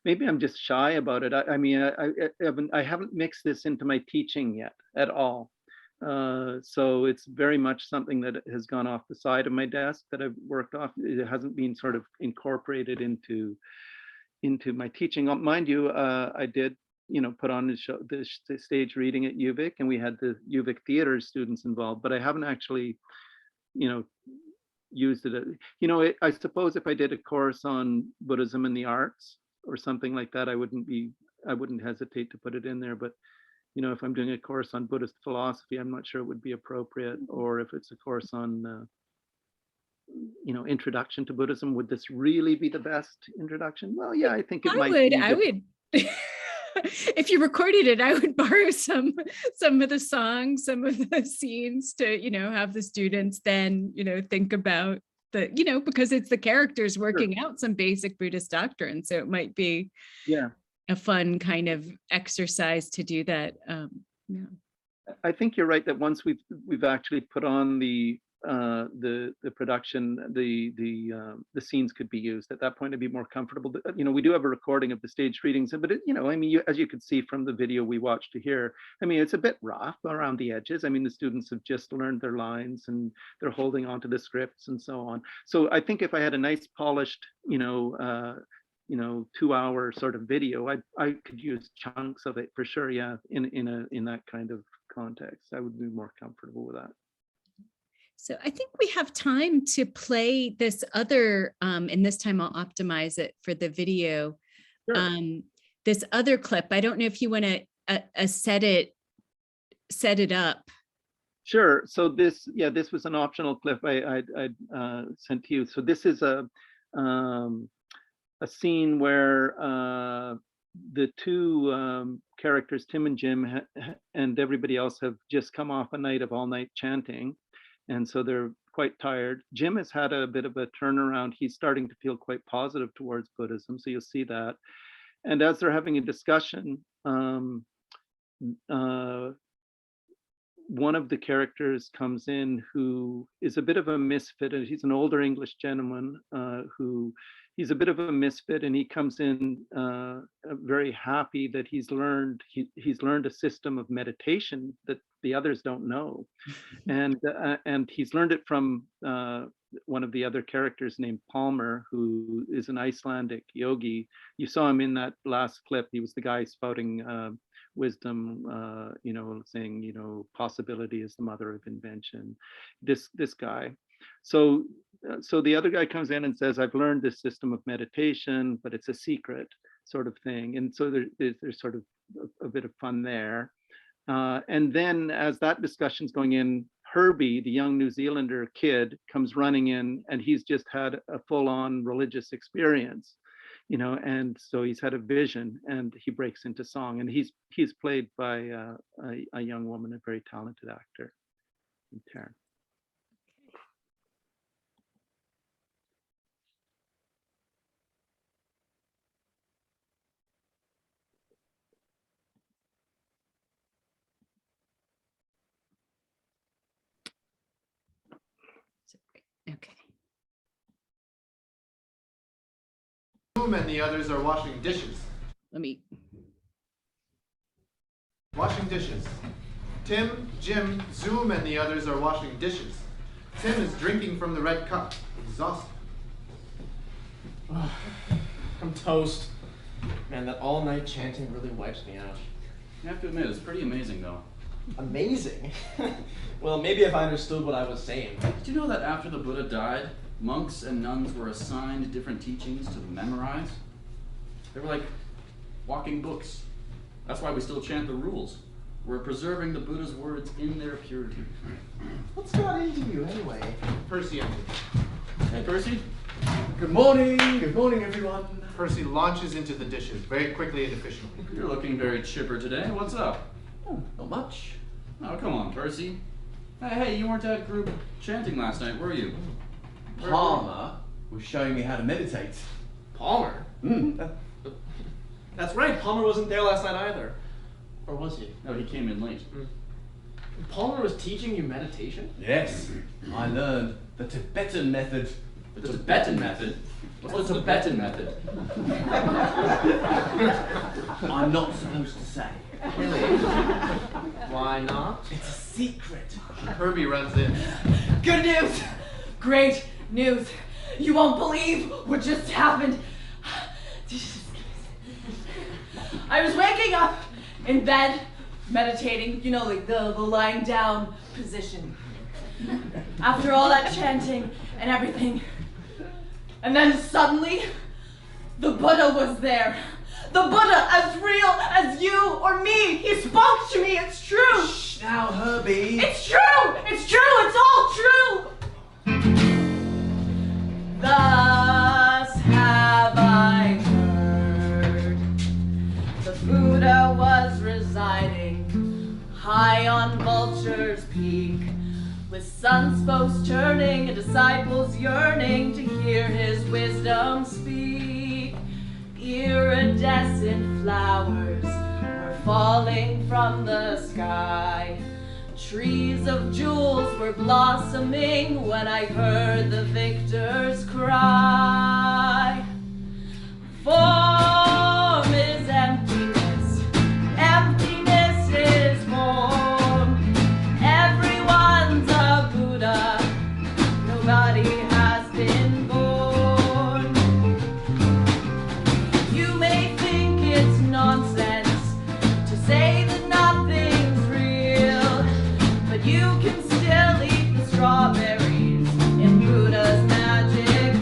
B: maybe I'm just shy about it. I haven't mixed this into my teaching yet at all. So it's very much something that has gone off the side of my desk that I've worked off. It hasn't been sort of incorporated into my teaching. Mind you, I did, put on the stage reading at UVic, and we had the UVic theater students involved, but I haven't actually, used it. I suppose if I did a course on Buddhism and the arts or something like that, I wouldn't hesitate to put it in there. But if I'm doing a course on Buddhist philosophy, I'm not sure it would be appropriate. Or if it's a course on introduction to Buddhism, would this really be the best introduction? Well, yeah, I think it might be.
A: I would. If you recorded it, I would borrow some of the songs, some of the scenes to, have the students then, think about because it's the characters working out some basic Buddhist doctrine. So it might be a fun kind of exercise to do that.
B: I think you're right that once we've actually put on the production, the scenes could be used. At that point, I'd be more comfortable. We do have a recording of the stage readings, but as you could see from the video we watched to here, it's a bit rough around the edges. The students have just learned their lines and they're holding on to the scripts and so on. So I think if I had a nice polished, 2-hour sort of video, I could use chunks of it for sure. Yeah, in that kind of context, I would be more comfortable with that.
A: So I think we have time to play this other, and this time I'll optimize it for the video.
B: Sure.
A: This other clip. I don't know if you want to set it up.
B: Sure. So this was an optional clip I sent to you. So this is a scene where the two characters, Tim and Jim, and everybody else have just come off a night of all-night chanting. And so they're quite tired. Jim has had a bit of a turnaround. He's starting to feel quite positive towards Buddhism. So you'll see that. And as they're having a discussion, one of the characters comes in who is a bit of a misfit. He's an older English gentleman he's a bit of a misfit, and he comes in very happy that he's learned a system of meditation that the others don't know, and he's learned it from one of the other characters named Palmer, who is an Icelandic yogi. You saw him in that last clip. He was the guy spouting wisdom, saying, possibility is the mother of invention. This guy. So the other guy comes in and says, I've learned this system of meditation, but it's a secret sort of thing. And so there's sort of a bit of fun there. And then as that discussion's going in, Herbie, the young New Zealander kid, comes running in, and he's just had a full-on religious experience, and so he's had a vision, and he breaks into song. And he's played by a young woman, a very talented actor, Taryn.
A: Okay.
C: Zoom and the others are washing dishes. Washing dishes. Tim, Jim, Zoom, and the others are washing dishes. Tim is drinking from the red cup, exhausted.
D: I'm toast. Man, that all-night chanting really wipes me out.
J: I have to admit, it's pretty amazing, though.
D: Amazing? Well, maybe if I understood what I was saying.
J: Did you know that after the Buddha died, monks and nuns were assigned different teachings to memorize? They were like walking books. That's why we still chant the rules. We're preserving the Buddha's words in their purity.
D: What's got into you, anyway?
C: Percy entered.
J: Hey, Percy.
I: Good morning everyone.
C: Percy launches into the dishes very quickly and efficiently.
J: You're looking very chipper today. What's up?
I: Oh, not much.
J: Oh, come on, Percy. Hey, you weren't at group chanting last night, were you?
I: Palmer was showing me how to meditate.
D: Palmer? That's right, Palmer wasn't there last night either. Or was he?
J: No, he came in late.
D: Palmer was teaching you meditation?
I: Yes, I learned the Tibetan method
J: The Tibetan method? What's the Tibetan method?
I: I'm not supposed to say.
D: Why not?
I: It's a secret.
C: Herbie runs in.
F: Good news! Great news! You won't believe what just happened. I was waking up in bed, meditating, you know, like the lying down position. After all that chanting and everything. And then suddenly, the Buddha was there. The Buddha, as real as you or me. He spoke to me, it's true.
I: Shh, now, Herbie.
F: It's true, it's all true. Thus have I heard. The Buddha was residing high on Vulture's Peak, with sunspokes turning and disciples yearning to hear his wisdom speak. Iridescent flowers were falling from the sky. Trees of jewels were blossoming when I heard the victor's cry. Form is emptiness, emptiness is form. Everyone's a Buddha, nobody has been born. You may think it's nonsense to say that nothing's real, but you can still eat the strawberries in Buddha's magic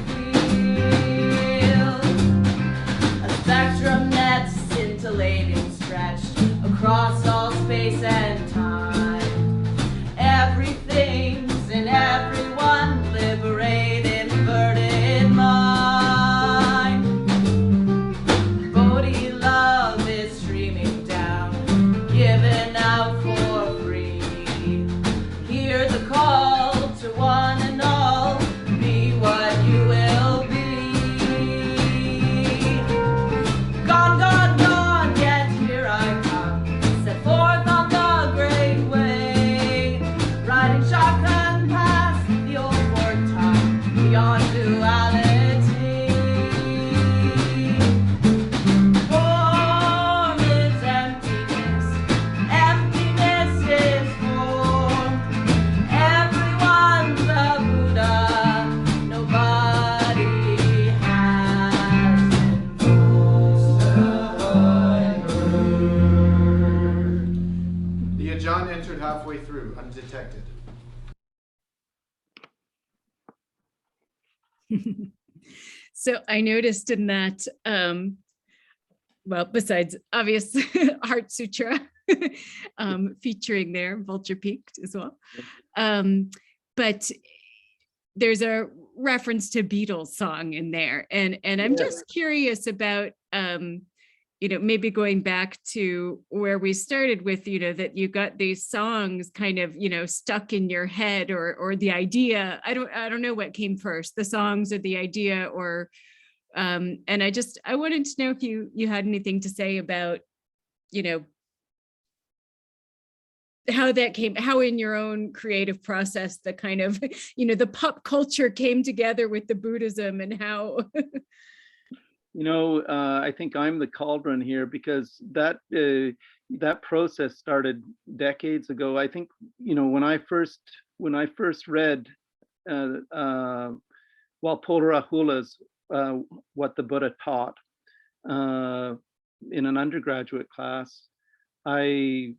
F: field. A spectrum net scintillating stretched across all space and time. Everything's in everyone, liberate inverted mind. Bodhi love is streaming down, given out for free. Hear the call to one and all, be what you will be. Gone, gone, gone, yet here I come, set forth on the great way, riding shotgun past the old fort top, beyond duality. Form is emptiness, emptiness is form. Everyone's a Buddha, nobody has been born.
C: The Ajahn entered halfway through, undetected.
A: So I noticed in that, well, besides obvious Heart Sutra featuring there, Vulture Peak as well. But there's a reference to Beatles song in there. And I'm just curious about, maybe going back to where we started with, that you got these songs kind of, stuck in your head or the idea. I don't know what came first, the songs or the idea, or and I wanted to know if you had anything to say about, how in your own creative process, the kind of, the pop culture came together with the Buddhism and how.
B: I think I'm the cauldron here, because that process started decades ago. I think, when I first read Walpola Rahula's What the Buddha Taught in an undergraduate class, I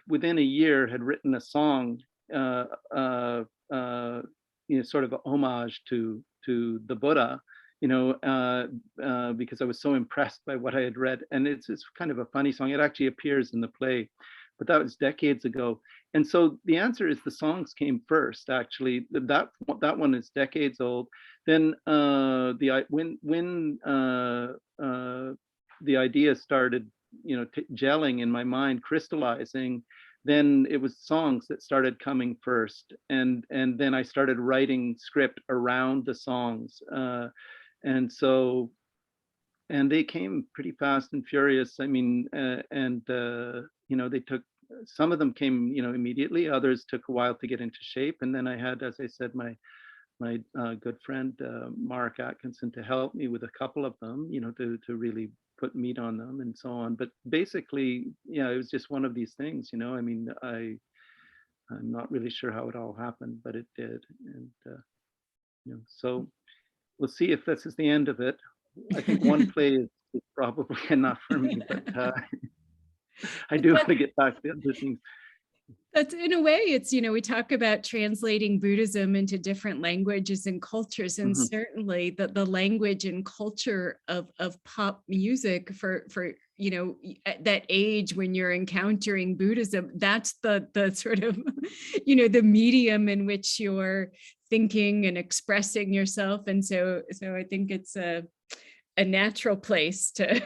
B: within a year had written a song, sort of a homage to the Buddha. Because I was so impressed by what I had read. And it's kind of a funny song. It actually appears in the play, but that was decades ago. And so the answer is the songs came first, actually. That one is decades old. Then when the idea started, gelling in my mind, crystallizing, then it was songs that started coming first. And then I started writing script around the songs. And they came pretty fast and furious. I mean, they took, some of them came, immediately. Others took a while to get into shape. And then I had, as I said, my my good friend Mark Atkinson to help me with a couple of them, to really put meat on them and so on. But basically, yeah, it was just one of these things, I mean, I'm not really sure how it all happened, but it did. And, so we'll see if this is the end of it. I think one play is probably enough for me, but I do want to get back to the other things.
A: That's, in a way, it's, we talk about translating Buddhism into different languages and cultures, and certainly the language and culture of pop music for at that age when you're encountering Buddhism, that's the sort of, the medium in which you're thinking and expressing yourself. And so I think it's a natural place to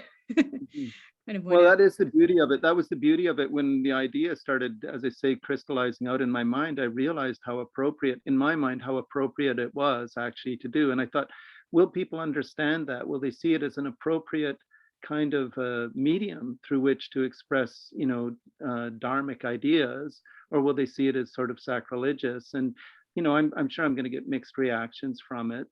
A: kind of.
B: Well, that is the beauty of it. That was the beauty of it when the idea started, as I say, crystallizing out in my mind. I realized how appropriate, in my mind, how appropriate it was actually to do. And I thought, will people understand that? Will they see it as an appropriate kind of medium through which to express, dharmic ideas, or will they see it as sort of sacrilegious? And I'm sure I'm going to get mixed reactions from it,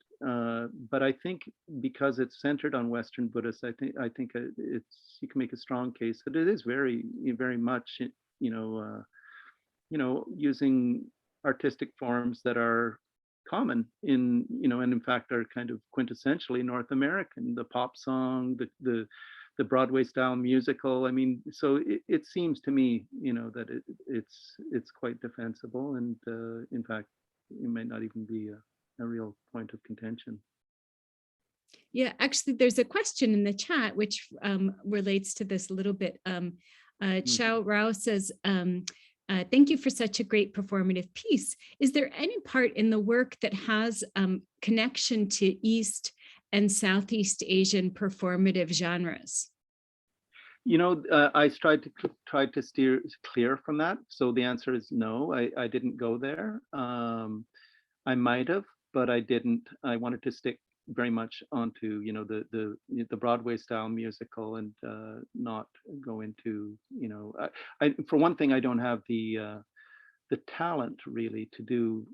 B: but I think because it's centered on Western Buddhists, I think you can make a strong case that it is very, very much, using artistic forms that are common in, and in fact are kind of quintessentially North American. The pop song, the Broadway style musical. I mean, so it seems to me, that it's quite defensible, and in fact, it might not even be a real point of contention.
A: Yeah, actually, there's a question in the chat which relates to this a little bit. Chao Rao says, thank you for such a great performative piece. Is there any part in the work that has connection to East and Southeast Asian performative genres?
B: I tried to steer clear from that. So the answer is no, I didn't go there. I might have, but I didn't. I wanted to stick very much onto, the Broadway style musical, and not go into, for one thing, I don't have the talent really to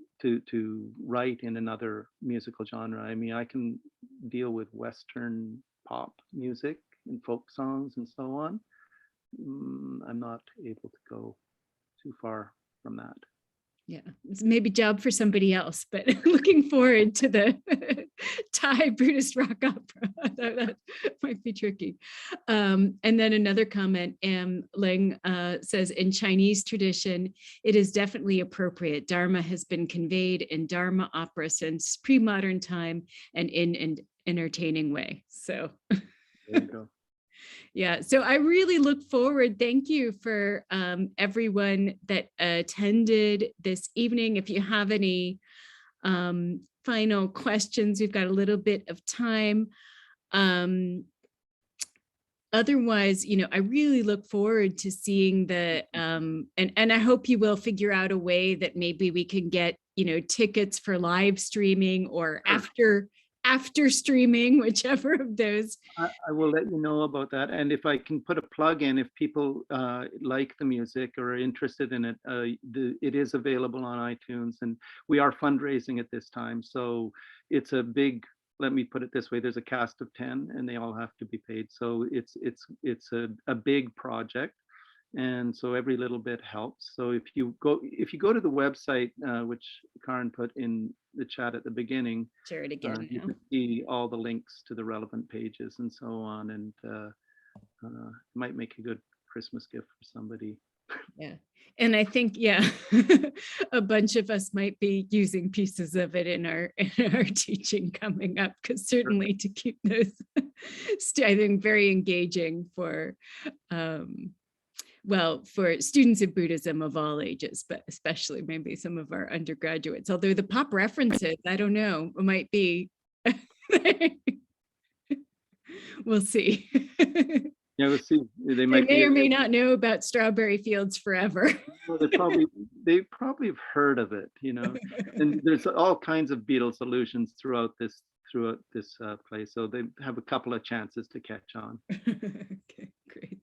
B: write in another musical genre. I mean, I can deal with Western pop music and folk songs and so on. I'm not able to go too far from that.
A: Yeah, it's maybe job for somebody else, but looking forward to the Thai Buddhist rock opera. That might be tricky. And then another comment, Ling says, in Chinese tradition, it is definitely appropriate. Dharma has been conveyed in Dharma opera since pre-modern time and in an entertaining way. So
B: there you go.
A: Yeah, so I really look forward. Thank you for everyone that attended this evening. If you have any final questions, we've got a little bit of time. Otherwise, I really look forward to seeing the, and I hope you will figure out a way that maybe we can get, tickets for live streaming or after streaming, whichever of those.
B: I will let you know about that. And if I can put a plug in, if people like the music or are interested in it, it is available on iTunes, and we are fundraising at this time. So it's a big, let me put it this way, there's a cast of 10 and they all have to be paid. So it's a big project. And so every little bit helps. So if you go to the website, which Karen put in the chat at the beginning,
A: share it again.
B: You can see all the links to the relevant pages and so on, and might make a good Christmas gift for somebody.
A: Yeah, and I think a bunch of us might be using pieces of it in our teaching coming up, because certainly to keep those, I think, very engaging for. Well, for students of Buddhism of all ages, but especially maybe some of our undergraduates, although the pop references, I don't know, it might be, we'll see.
B: Yeah, we'll see. They
A: may or may not know about Strawberry Fields Forever.
B: Well, they probably have heard of it, and there's all kinds of Beatles allusions throughout this play, so they have a couple of chances to catch on.
A: Okay, great.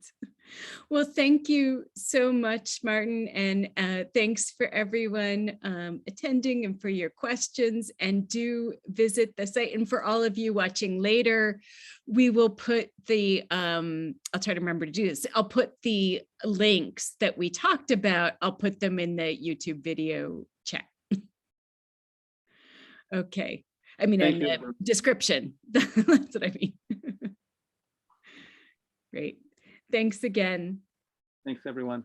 A: Well, thank you so much, Martin, and thanks for everyone attending and for your questions. And do visit the site. And for all of you watching later, we will put the, I'll try to remember to do this. I'll put the links that we talked about. I'll put them in the YouTube video chat. Okay. I mean, in the description. That's what I mean. Great. Thanks again.
B: Thanks, everyone.